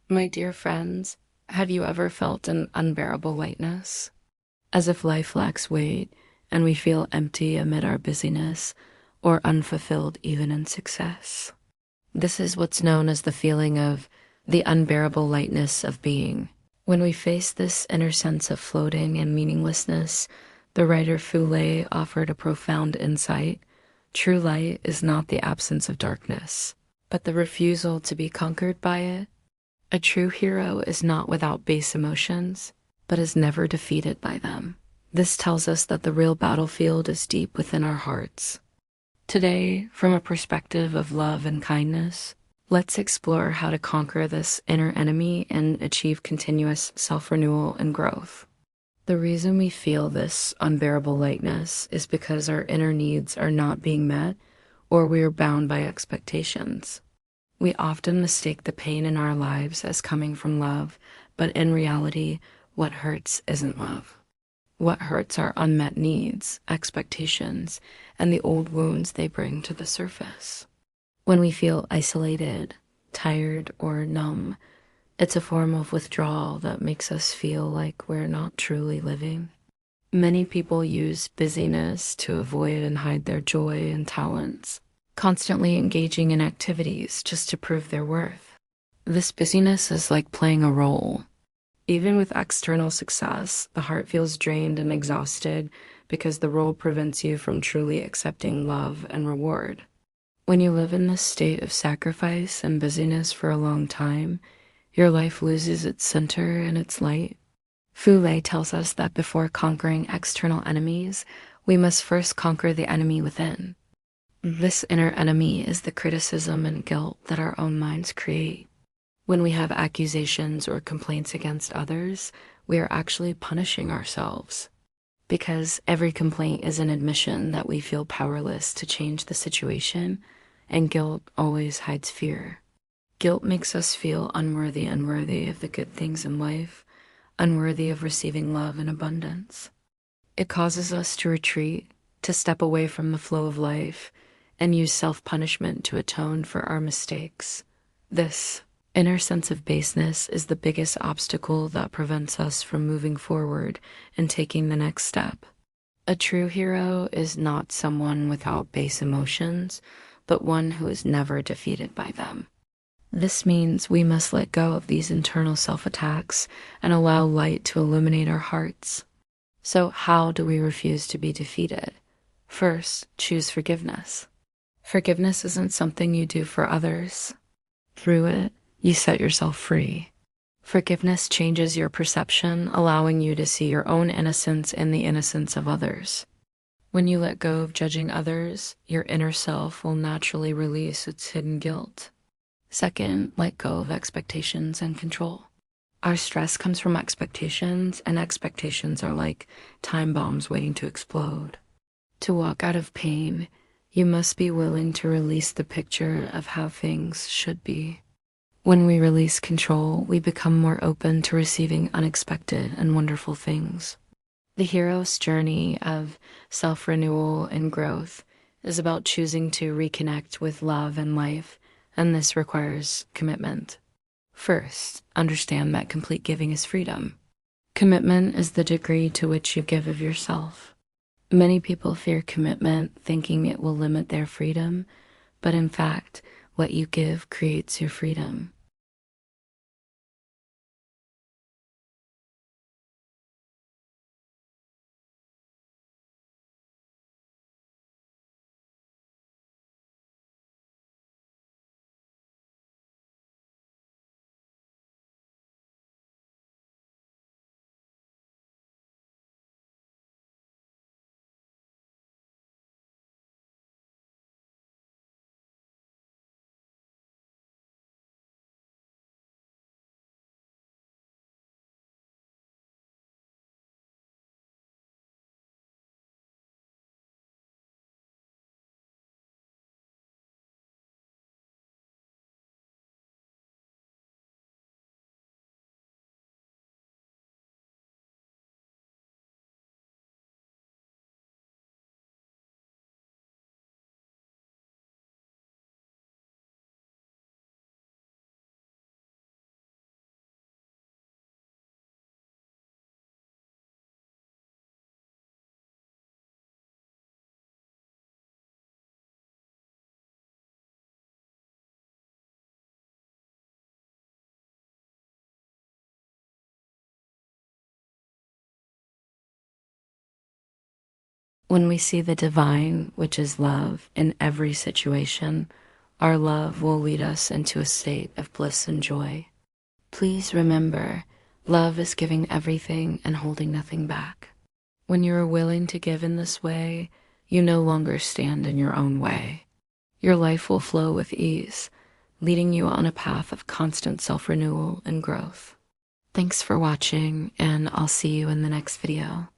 My dear friends, have you ever felt an unbearable lightness? As if life lacks weight and we feel empty amid our busyness or unfulfilled even in success? This is what's known as the feeling of the unbearable lightness of being. When we face this inner sense of floating and meaninglessness, the writer FuLei offered a profound insight. True light is not the absence of darkness, but the refusal to be conquered by it. A true hero is not without base emotions, but is never defeated by them. This tells us that the real battlefield is deep within our hearts. Today, from a perspective of love and kindness, let's explore how to conquer this inner enemy and achieve continuous self-renewal and growth. The reason we feel this unbearable lightness is because our inner needs are not being met or we are bound by expectations. We often mistake the pain in our lives as coming from love, but in reality, what hurts isn't love. What hurts are unmet needs, expectations, and the old wounds they bring to the surface. When we feel isolated, tired, or numb, it's a form of withdrawal that makes us feel like we're not truly living. Many people use busyness to avoid and hide their joy and talents, constantly engaging in activities just to prove their worth. This busyness is like playing a role. Even with external success, the heart feels drained and exhausted because the role prevents you from truly accepting love and reward. When you live in this state of sacrifice and busyness for a long time, your life loses its center and its light. FuLei tells us that before conquering external enemies, we must first conquer the enemy within. This inner enemy is the criticism and guilt that our own minds create. When we have accusations or complaints against others, we are actually punishing ourselves. Because every complaint is an admission that we feel powerless to change the situation, and guilt always hides fear. Guilt makes us feel unworthy of the good things in life, unworthy of receiving love in abundance. It causes us to retreat, to step away from the flow of life, and use self-punishment to atone for our mistakes. This inner sense of baseness is the biggest obstacle that prevents us from moving forward and taking the next step. A true hero is not someone without base emotions, but one who is never defeated by them. This means we must let go of these internal self-attacks and allow light to illuminate our hearts. So how do we refuse to be defeated? First, choose forgiveness. Forgiveness isn't something you do for others. Through it, you set yourself free. Forgiveness changes your perception, allowing you to see your own innocence in the innocence of others. When you let go of judging others, your inner self will naturally release its hidden guilt. Second, let go of expectations and control. Our stress comes from expectations, and expectations are like time bombs waiting to explode. To walk out of pain, you must be willing to release the picture of how things should be. When we release control, we become more open to receiving unexpected and wonderful things. The hero's journey of self-renewal and growth is about choosing to reconnect with love and life, and this requires commitment. First, understand that complete giving is freedom. Commitment is the degree to which you give of yourself. Many people fear commitment, thinking it will limit their freedom, but in fact, what you give creates your freedom. When we see the divine, which is love, in every situation, our love will lead us into a state of bliss and joy. Please remember, love is giving everything and holding nothing back. When you are willing to give in this way, you no longer stand in your own way. Your life will flow with ease, leading you on a path of constant self-renewal and growth. Thanks for watching, and I'll see you in the next video.